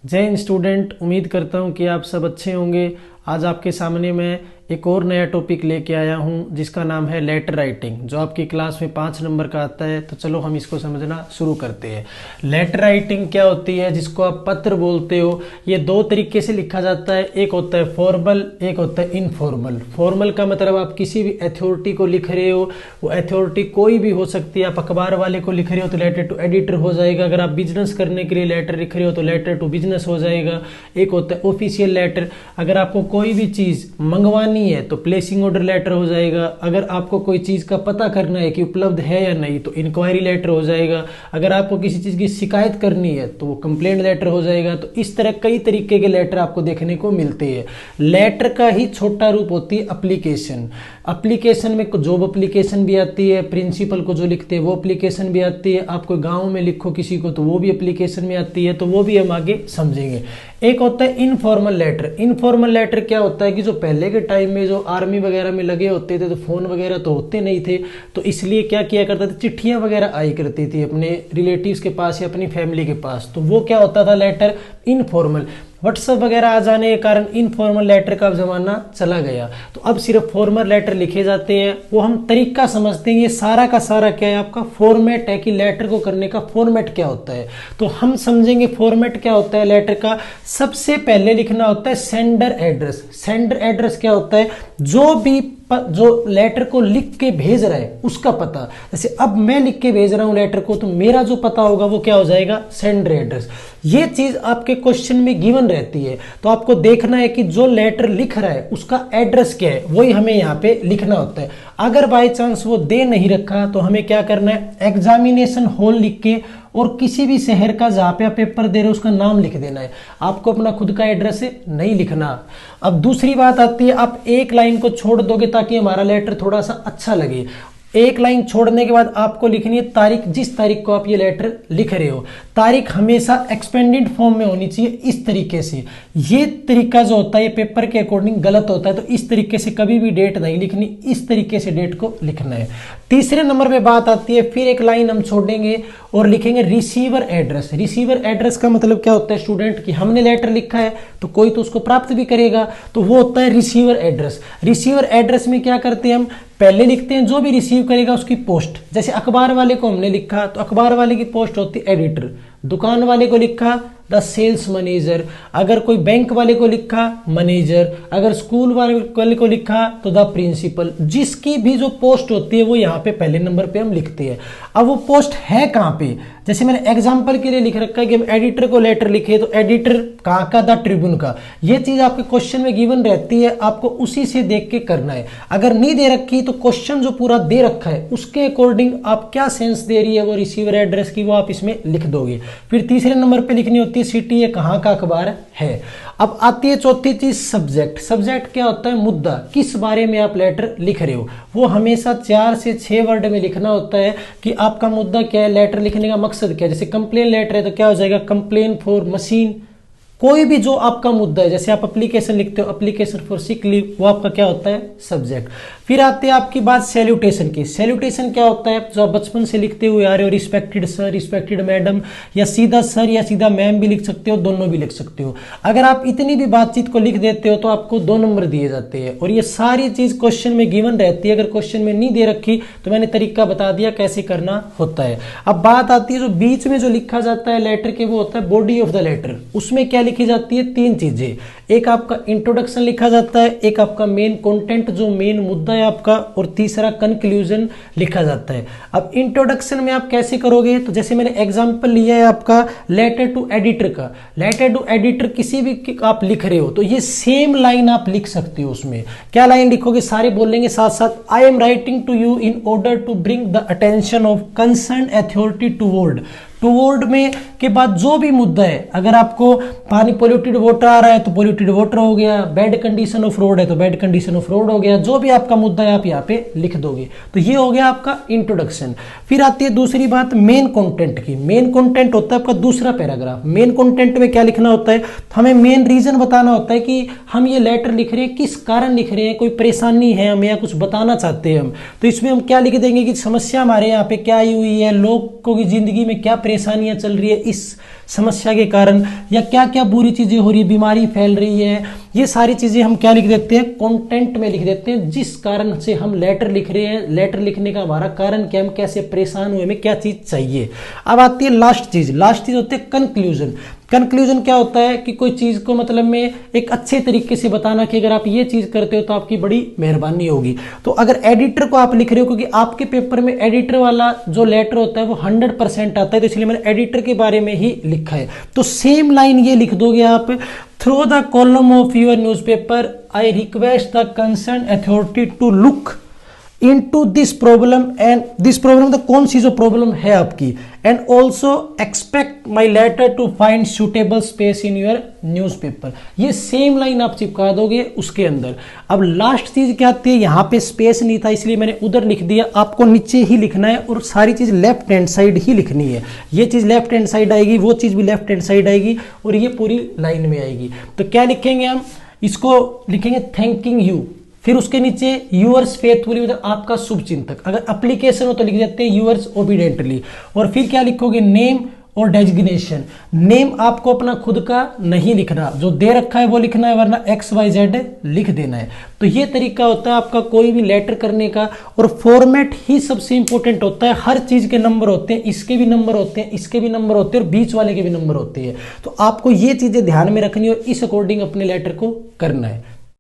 जय हिंद स्टूडेंट। उम्मीद करता हूँ कि आप सब अच्छे होंगे। आज आपके सामने मैं एक और नया टॉपिक लेके आया हूँ जिसका नाम है लेटर राइटिंग, जो आपकी क्लास में 5 नंबर का आता है। तो चलो हम इसको समझना शुरू करते हैं। लेटर राइटिंग क्या होती है, जिसको आप पत्र बोलते हो, ये दो तरीके से लिखा जाता है। एक होता है फॉर्मल, एक होता है इनफॉर्मल। फॉर्मल का मतलब आप किसी भी अथॉरिटी को लिख रहे हो, वो अथॉरिटी कोई भी हो सकती है। आप अखबार वाले को लिख रहे हो तो लेटर टू एडिटर हो जाएगा। अगर आप बिजनेस करने के लिए लेटर लिख रहे हो तो लेटर टू बिजनेस हो जाएगा। एक होता है ऑफिशियल लेटर, अगर आपको कोई भी चीज़ मंगवानी है तो प्लेसिंग ऑर्डर लेटर हो जाएगा। अगर आपको कोई चीज़ का पता करना है कि उपलब्ध है या नहीं तो इंक्वायरी लेटर हो जाएगा। अगर आपको किसी चीज़ की शिकायत करनी है तो वो कंप्लेंट लेटर हो जाएगा। तो इस तरह कई तरीके के लेटर आपको देखने को मिलते हैं। लेटर का ही छोटा रूप होती है एप्लीकेशन। एप्लीकेशन में जॉब एप्लीकेशन भी आती है, प्रिंसिपल को जो लिखते हैं वो एप्लीकेशन भी आती है। आप कोई गाँव में लिखो किसी को तो वो भी एप्लीकेशन में आती है। तो वो भी हम आगे समझेंगे। एक होता है इनफॉर्मल लेटर। इनफॉर्मल लेटर क्या होता है कि जो पहले के टाइम में जो आर्मी वगैरह में लगे होते थे तो फोन वगैरह तो होते नहीं थे, तो इसलिए क्या किया करते थे, चिट्ठियां वगैरह आई करती थी अपने रिलेटिव्स के पास या अपनी फैमिली के पास। तो वो क्या होता था, लेटर इनफॉर्मल। व्हाट्सएप वगैरह आ जाने के कारण इनफॉर्मल लेटर का जमाना चला गया। तो अब सिर्फ फॉर्मल लेटर लिखे जाते हैं। वो हम तरीका समझते हैं, ये सारा का सारा क्या है, आपका फॉर्मेट है कि लेटर को करने का फॉर्मेट क्या होता है। तो हम समझेंगे फॉर्मेट क्या होता है लेटर का। सबसे पहले लिखना होता है सेंडर एड्रेस। सेंडर एड्रेस क्या होता है, जो लेटर को लिख के भेज रहा है उसका पता। जैसे अब मैं लिख के भेज रहा हूं लेटर को, तो मेरा जो पता होगा वो क्या हो जाएगा, सेंडर एड्रेस। ये चीज आपके क्वेश्चन में गिवन रहती है। तो आपको देखना है कि जो लेटर लिख रहा है उसका एड्रेस क्या है, वही हमें यहाँ पे लिखना होता है। अगर बाय चांस वो दे नहीं रखा तो हमें क्या करना है, एग्जामिनेशन हॉल लिख के और किसी भी शहर का जहाँ पे आप पेपर दे रहे हो उसका नाम लिख देना है। आपको अपना खुद का एड्रेस नहीं लिखना। अब दूसरी बात आती है, आप एक लाइन को छोड़ दोगे ताकि हमारा लेटर थोड़ा सा अच्छा लगे। एक लाइन छोड़ने के बाद आपको लिखनी है तारीख, जिस तारीख को आप ये लेटर लिख रहे हो। तारीख हमेशा एक्सपेंडेड फॉर्म में होनी चाहिए, इस तरीके से। ये तरीका जो होता है ये पेपर के अकॉर्डिंग गलत होता है। तो इस तरीके से कभी भी डेट नहीं लिखनी, इस तरीके से डेट को लिखना है। तीसरे नंबर पे बात आती है, फिर एक लाइन हम छोड़ेंगे और लिखेंगे रिसीवर एड्रेस। रिसीवर एड्रेस का मतलब क्या होता है स्टूडेंट, कि हमने लेटर लिखा है तो कोई तो उसको प्राप्त भी करेगा, तो वो होता है रिसीवर एड्रेस। रिसीवर एड्रेस में क्या करते हैं हम, पहले लिखते हैं जो भी रिसीव करेगा उसकी पोस्ट। जैसे अखबार वाले को हमने लिखा तो अखबार वाले की पोस्ट होती है एडिटर। दुकान वाले को लिखा द सेल्स मैनेजर। अगर कोई बैंक वाले को लिखा मैनेजर। अगर स्कूल वाले को लिखा तो द प्रिंसिपल। जिसकी भी जो पोस्ट होती है वो यहाँ पे पहले नंबर पे हम लिखते हैं। अब वो पोस्ट है कहाँ पे, जैसे मैंने एग्जांपल के लिए लिख रखा है कि हम एडिटर को लेटर लिखे तो एडिटर कहाँ का, द ट्रिब्यून का। ये चीज आपके क्वेश्चन में गिवन रहती है, आपको उसी से देख के करना है। अगर नहीं दे रखी तो क्वेश्चन जो पूरा दे रखा है उसके अकॉर्डिंग आप क्या सेंस दे रही है वो रिसीवर एड्रेस की, वो आप इसमें लिख दोगे। फिर तीसरे नंबर पे लिखनी होती है सिटी, है कहाँ का अखबार है। अब आती है चौथी चीज सब्जेक्ट। सब्जेक्ट क्या होता है, मुद्दा, किस बारे में आप लेटर लिख रहे हो। वो हमेशा 4 से 6 वर्ड में लिखना होता है कि आपका मुद्दा क्या है, लेटर लिखने का मकसद क्या है। जैसे कंप्लेन लेटर है तो क्या हो जाएगा, कंप्लेन फॉर मशीन। कोई भी जो आपका मुद्दा है, जैसे आप एप्लीकेशन लिखते हो एप्लीकेशन फॉर सिक लीव, वो आपका क्या होता है, सब्जेक्ट। फिर आते हैं आपकी बात सैल्यूटेशन की। सैल्यूटेशन क्या होता है, जो आप बचपन से लिखते हुए आ रहे हो, रिस्पेक्टेड सर, रिस्पेक्टेड मैडम, या सीधा सर या सीधा मैम भी लिख सकते हो, दोनों भी लिख सकते हो। अगर आप इतनी भी बातचीत को लिख देते हो तो आपको 2 नंबर दिए जाते हैं। और ये सारी चीज क्वेश्चन में गिवन रहती है। अगर क्वेश्चन में नहीं दे रखी तो मैंने तरीका बता दिया कैसे करना होता है। अब बात आती है जो बीच में जो लिखा जाता है लेटर के, वो होता है बॉडी ऑफ द लेटर। उसमें क्या लिखी जाती है, 3 चीजें। एक आपका इंट्रोडक्शन लिखा जाता है, एक आपका मेन कंटेंट जो मेन मुद्दा है आपका, और तीसरा कंक्लूजन लिखा जाता है। अब इंट्रोडक्शन में आप कैसे करोगे, तो जैसे मैंने एग्जांपल लिया है आपका लेटर टू एडिटर का। लेटर टू एडिटर किसी भी आप लिख रहे हो तो ये सेम लाइन आप लिख सकते हो। उसमें क्या लाइन लिखोगे, सारे बोलेंगे साथ साथ, I am writing to you in order to bring the attention of concern authority toward. Toward में के बाद जो भी मुद्दा है, अगर आपको पानी पोल्यूटेड वाटर आ रहा है तो पोल्यूटेड वाटर हो गया, बैड कंडीशन ऑफ रोड है तो बैड कंडीशन ऑफ रोड हो गया। जो भी आपका मुद्दा है आप यहाँ पे लिख दोगे। तो ये हो गया आपका इंट्रोडक्शन। फिर आती है दूसरी बात मेन कंटेंट की। मेन कंटेंट होता है आपका दूसरा पैराग्राफ। मेन कंटेंट में क्या लिखना होता है, हमें मेन रीजन बताना होता है कि हम ये लेटर लिख रहे हैं, किस कारण लिख रहे हैं, कोई परेशानी है हमें या कुछ बताना चाहते हैं हम। तो इसमें हम क्या लिख देंगे कि समस्या हमारे यहाँ पे क्या आई हुई है, लोगों की जिंदगी में क्या परेशानियां चल रही है, इस समस्या के कारण, या क्या क्या बुरी चीजें हो रही है, बीमारी फैल रही है, ये सारी चीजें हम क्या लिख देते हैं, कंटेंट में लिख देते हैं। जिस कारण से हम लेटर लिख रहे हैं, लेटर लिखने का हमारा कारण क्या, हम कैसे परेशान हुए, हमें क्या चीज चाहिए। अब आती है लास्ट चीज होती है कंक्लूजन। कंक्लूजन क्या होता है कि कोई चीज को मतलब में एक अच्छे तरीके से बताना कि अगर आप ये चीज करते हो तो आपकी बड़ी मेहरबानी होगी। तो अगर एडिटर को आप लिख रहे हो, क्योंकि आपके पेपर में एडिटर वाला जो लेटर होता है वो 100% आता है, तो इसलिए मैंने एडिटर के बारे में ही लिखा है। तो सेम लाइन ये लिख दोगे आप, through the column of your newspaper I request the concern authority to look into this problem, and this problem तो कौन सी जो प्रॉब्लम है आपकी, and also expect my letter to find suitable space in your newspaper. ये same line आप चिपका दोगे उसके अंदर। अब लास्ट चीज क्या आती है, यहाँ पे स्पेस नहीं था इसलिए मैंने उधर लिख दिया, आपको नीचे ही लिखना है और सारी चीज लेफ्ट हैंड साइड ही लिखनी है। ये चीज लेफ्ट हैंड साइड आएगी, वो चीज भी लेफ्ट हैंड साइड आएगी और ये पूरी लाइन में आएगी। तो क्या लिखेंगे हम, इसको लिखेंगे थैंकिंग यू, फिर उसके नीचे यूअर्स फेथफुली, मतलब आपका शुभ चिंतक। अगर एप्लीकेशन हो तो लिख देते हैं यूअर्स ओबीडेंटली, और फिर क्या लिखोगे, नेम और डेजिग्नेशन। नेम आपको अपना खुद का नहीं लिखना, जो दे रखा है वो लिखना है, वरना XYZ लिख देना है। तो ये तरीका होता है आपका कोई भी लेटर करने का, और फॉर्मेट ही सबसे इंपॉर्टेंट होता है। हर चीज के नंबर होते हैं, इसके भी नंबर होते हैं, इसके भी नंबर होते हैं और बीच वाले के भी नंबर होते हैं। तो आपको ये चीजें ध्यान में रखनी और इस अकॉर्डिंग अपने लेटर को करना है।